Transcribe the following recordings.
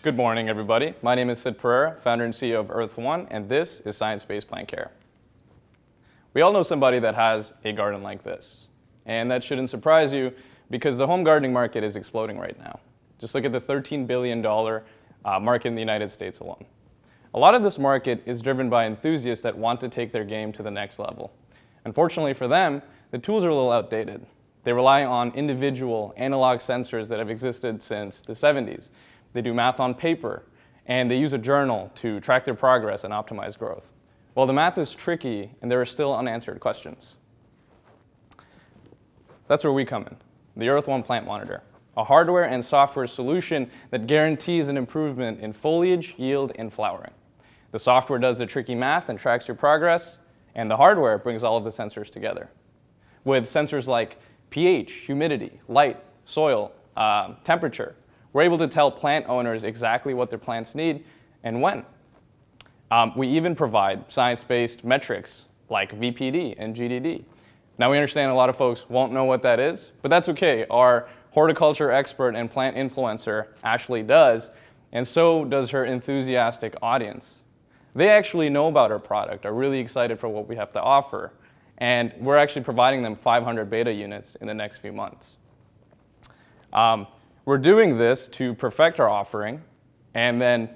Good morning, everybody. My name is Sid Pereira, founder and CEO of EarthOne, and this is Science-Based Plant Care. We all know somebody that has a garden like this, and that shouldn't surprise you because the home gardening market is exploding right now. Just look at the $13 billion market in the United States alone. A lot of this market is driven by enthusiasts that want to take their game to the next level. Unfortunately for them, the tools are a little outdated. They rely on individual analog sensors that have existed since the 70s. They do math on paper, and they use a journal to track their progress and optimize growth. Well, the math is tricky, and there are still unanswered questions. That's where we come in, the EarthOne Plant Monitor, a hardware and software solution that guarantees an improvement in foliage, yield, and flowering. The software does the tricky math and tracks your progress, and the hardware brings all of the sensors together. With sensors like pH, humidity, light, soil, temperature, we're able to tell plant owners exactly what their plants need and when. We even provide science-based metrics like VPD and GDD. Now we understand a lot of folks won't know what that is, but that's okay. Our horticulture expert and plant influencer, Ashley, does, and so does her enthusiastic audience. They actually know about our product, are really excited for what we have to offer, and we're actually providing them 500 beta units in the next few months. We're doing this to perfect our offering and then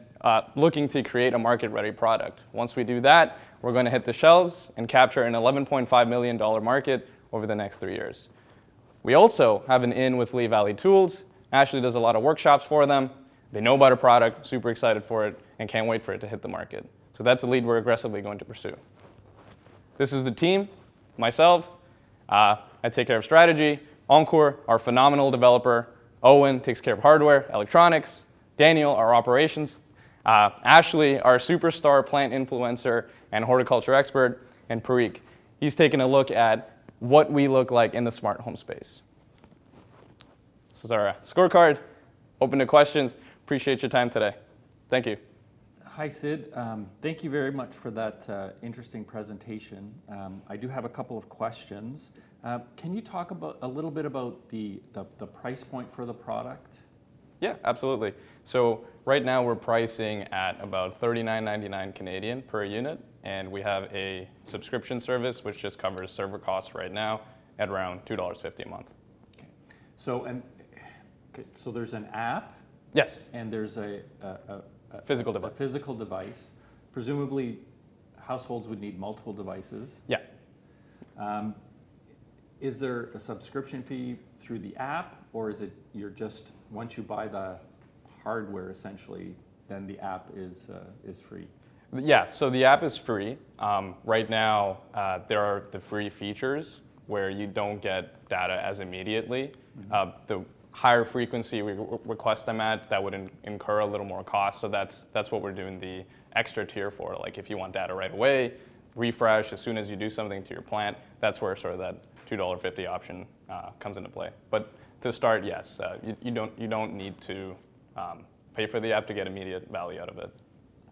looking to create a market-ready product. Once we do that, we're going to hit the shelves and capture an $11.5 million market over the next 3 years. We also have an in with Lee Valley Tools. Ashley does a lot of workshops for them. They know about our product, super excited for it, and can't wait for it to hit the market. So that's a lead we're aggressively going to pursue. This is the team, myself. I take care of strategy. Encore, our phenomenal developer. Owen takes care of hardware, electronics. Daniel, our operations. Ashley, our superstar plant influencer and horticulture expert. And Parikh, he's taken a look at what we look like in the smart home space. This is our scorecard. Open to questions. Appreciate your time today. Thank you. Hi, Sid. Thank you very much for that interesting presentation. I do have a couple of questions. Can you talk a little bit about the price point for the product? Yeah, absolutely. So right now we're pricing at about $39.99 Canadian per unit, and we have a subscription service which just covers server costs right now at around $2.50 a month. Okay. So there's an app. Yes. And there's a physical device. A physical device. Presumably, households would need multiple devices. Yeah. Is there a subscription fee through the app, or is it once you buy the hardware essentially, then the app is free? Yeah. So the app is free. Right now, there are the free features where you don't get data as immediately. Mm-hmm. The higher frequency we request them at, that would incur a little more cost. So that's what we're doing the extra tier for. Like if you want data right away, refresh as soon as you do something to your plant, that's where sort of that $2.50 option comes into play. But to start, yes, you don't need to pay for the app to get immediate value out of it.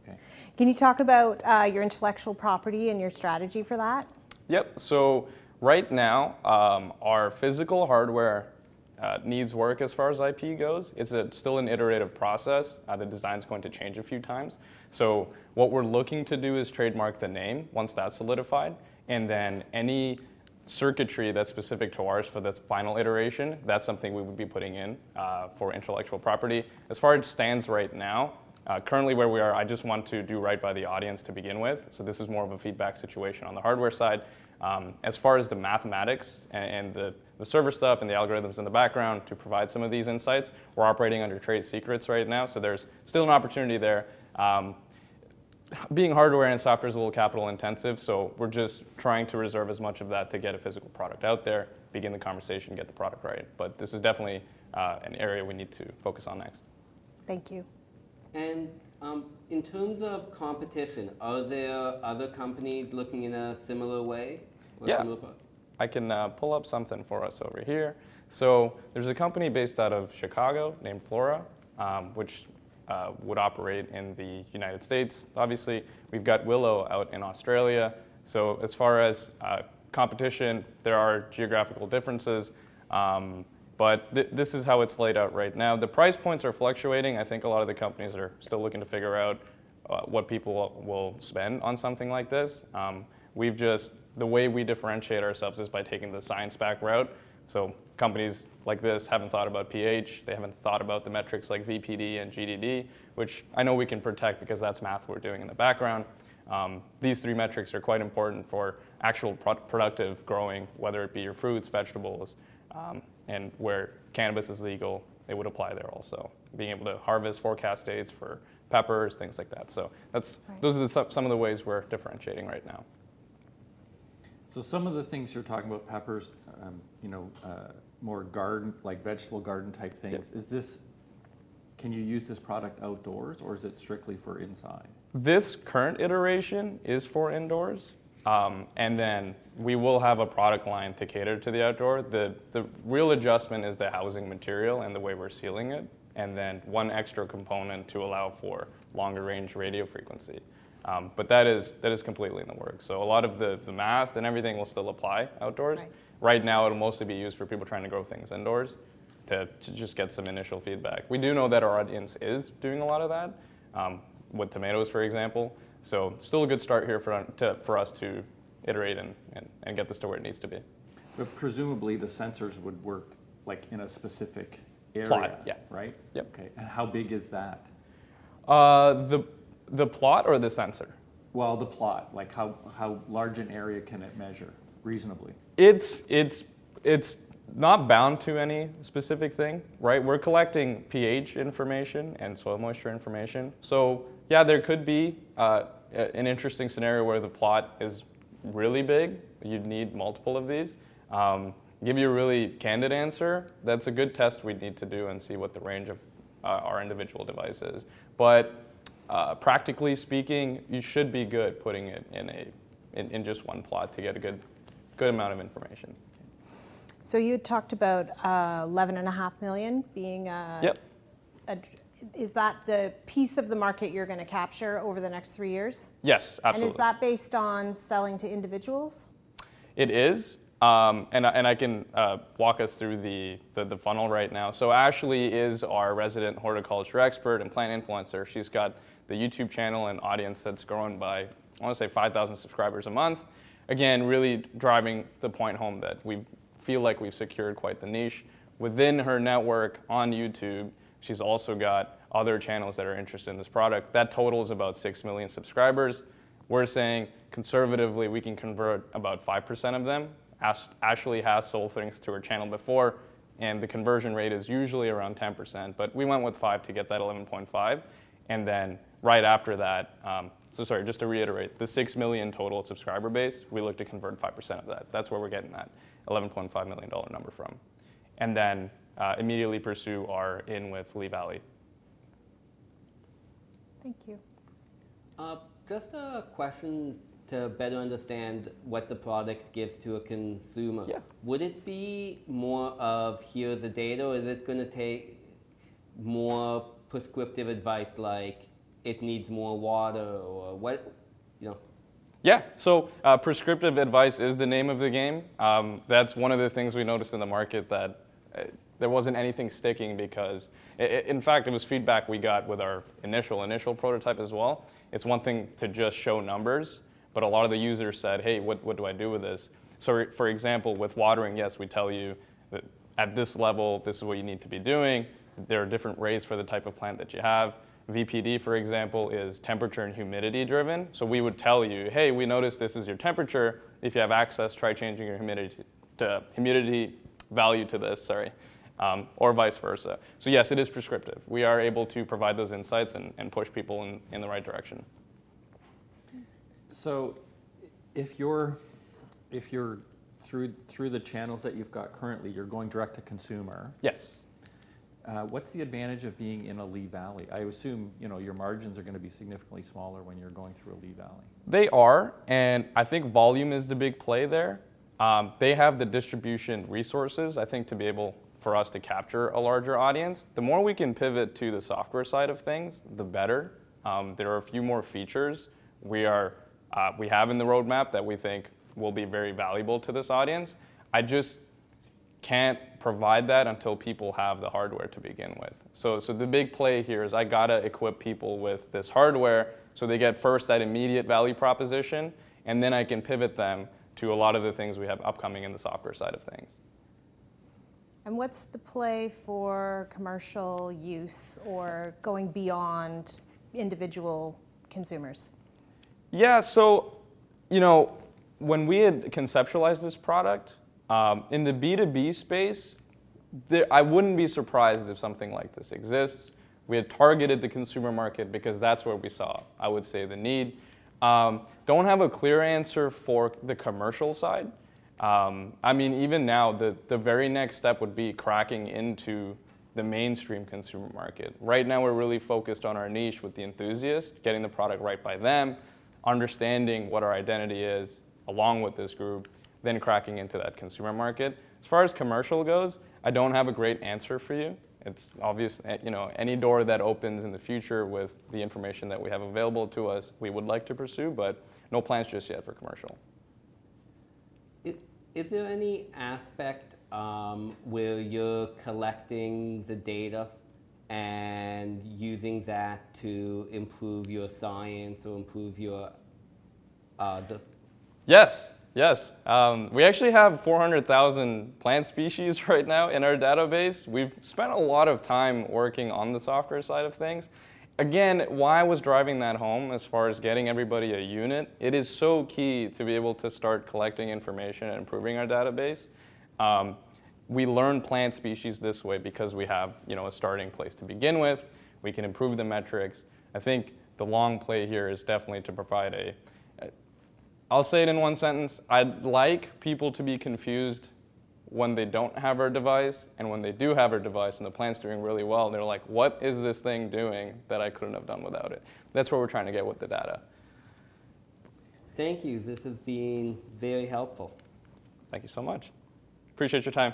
Okay. Can you talk about your intellectual property and your strategy for that? Yep. So right now, our physical hardware needs work as far as IP goes. It's still an iterative process. The design's going to change a few times. So what we're looking to do is trademark the name once that's solidified, and then any circuitry that's specific to ours for this final iteration, that's something we would be putting in for intellectual property. As far as it stands right now, currently where we are, I just want to do right by the audience to begin with. So this is more of a feedback situation on the hardware side. As far as the mathematics and the server stuff and the algorithms in the background to provide some of these insights, we're operating under trade secrets right now, so there's still an opportunity there. Being hardware and software is a little capital intensive, so we're just trying to reserve as much of that to get a physical product out there, begin the conversation, get the product right. But this is definitely an area we need to focus on next. Thank you. And in terms of competition, are there other companies looking in a similar way? Yeah, I can pull up something for us over here. So there's a company based out of Chicago named Flora, which would operate in the United States. Obviously, we've got Willow out in Australia. So as far as competition, there are geographical differences. But this is how it's laid out right now. The price points are fluctuating. I think a lot of the companies are still looking to figure out what people will spend on something like this. The way we differentiate ourselves is by taking the science-backed route. So companies like this haven't thought about pH, they haven't thought about the metrics like VPD and GDD, which I know we can protect because that's math we're doing in the background. These three metrics are quite important for actual productive growing, whether it be your fruits, vegetables, and where cannabis is legal, it would apply there also. Being able to harvest forecast dates for peppers, things like that. So those are some of the ways we're differentiating right now. So some of the things you're talking about, peppers, more garden, like vegetable garden type things. Yep. Can you use this product outdoors, or is it strictly for inside? This current iteration is for indoors, and then we will have a product line to cater to the outdoor. The real adjustment is the housing material and the way we're sealing it, and then one extra component to allow for longer range radio frequency. But that is completely in the works. So a lot of the math and everything will still apply outdoors. Right now, it'll mostly be used for people trying to grow things indoors to just get some initial feedback. We do know that our audience is doing a lot of that, with tomatoes, for example. So still a good start here for us to iterate and get this to where it needs to be. But presumably the sensors would work like in a specific area, Plot, yeah. Right? Yep. Okay, and how big is that? The plot or the sensor? Well, the plot, like how large an area can it measure reasonably? It's not bound to any specific thing, right? We're collecting pH information and soil moisture information. So yeah, there could be an interesting scenario where the plot is really big. You'd need multiple of these. Give you a really candid answer, that's a good test we'd need to do and see what the range of our individual device is. But practically speaking, you should be good putting it in just one plot to get a good amount of information. So you had talked about 11.5 million being Yep. Is that the piece of the market you're going to capture over the next 3 years? Yes, absolutely. And is that based on selling to individuals? It is, and I can walk us through the funnel right now. So Ashley is our resident horticulture expert and plant influencer. She's got the YouTube channel and audience that's grown by, I want to say 5,000 subscribers a month. Again, really driving the point home that we feel like we've secured quite the niche. Within her network on YouTube, she's also got other channels that are interested in this product. That totals about 6 million subscribers. We're saying conservatively we can convert about 5% of them. Ashley has sold things to her channel before, and the conversion rate is usually around 10%, but we went with 5 to get that 11.5. And then right after that, just to reiterate, the 6 million total subscriber base, we look to convert 5% of that. That's where we're getting that $11.5 million number from. And then immediately pursue our in with Lee Valley. Thank you. Just a question to better understand what the product gives to a consumer. Yeah. Would it be more of here's the data, or is it going to take more prescriptive advice like it needs more water or what, Yeah, so prescriptive advice is the name of the game. That's one of the things we noticed in the market, that there wasn't anything sticking because, in fact, it was feedback we got with our initial prototype as well. It's one thing to just show numbers, but a lot of the users said, hey, what do I do with this? So for example, with watering, yes, we tell you that at this level, this is what you need to be doing. There are different rates for the type of plant that you have. VPD, for example, is temperature and humidity driven. So we would tell you, hey, we noticed this is your temperature. If you have access, try changing your humidity value to this, or vice versa. So yes, it is prescriptive. We are able to provide those insights and push people in the right direction. So if you're through the channels that you've got currently, you're going direct to consumer. Yes. What's the advantage of being in a Lee Valley? I assume your margins are going to be significantly smaller when you're going through a Lee Valley. They are, and I think volume is the big play there. They have the distribution resources, I think, to be able for us to capture a larger audience. The more we can pivot to the software side of things, the better. There are a few more features we have in the roadmap that we think will be very valuable to this audience. can't provide that until people have the hardware to begin with. So the big play here is I gotta equip people with this hardware so they get first that immediate value proposition, and then I can pivot them to a lot of the things we have upcoming in the software side of things. And what's the play for commercial use or going beyond individual consumers? Yeah, so, you know, when we had conceptualized this product, in the B2B space, I wouldn't be surprised if something like this exists. We had targeted the consumer market because that's where we saw, I would say, the need. Don't have a clear answer for the commercial side. I mean, even now, the very next step would be cracking into the mainstream consumer market. Right now, we're really focused on our niche with the enthusiasts, getting the product right by them, understanding what our identity is along with this group, then cracking into that consumer market. As far as commercial goes, I don't have a great answer for you. It's obvious, you know, any door that opens in the future with the information that we have available to us, we would like to pursue, but no plans just yet for commercial. Is there any aspect where you're collecting the data and using that to improve your science or improve your Yes. We actually have 400,000 plant species right now in our database. We've spent a lot of time working on the software side of things. Again, why I was driving that home as far as getting everybody a unit, it is so key to be able to start collecting information and improving our database. We learn plant species this way because we have, you know, a starting place to begin with. We can improve the metrics. I think the long play here is definitely to provide I'll say it in one sentence, I'd like people to be confused when they don't have our device, and when they do have our device and the plant's doing really well, they're like, what is this thing doing that I couldn't have done without it? That's what we're trying to get with the data. Thank you. This has been very helpful. Thank you so much. Appreciate your time.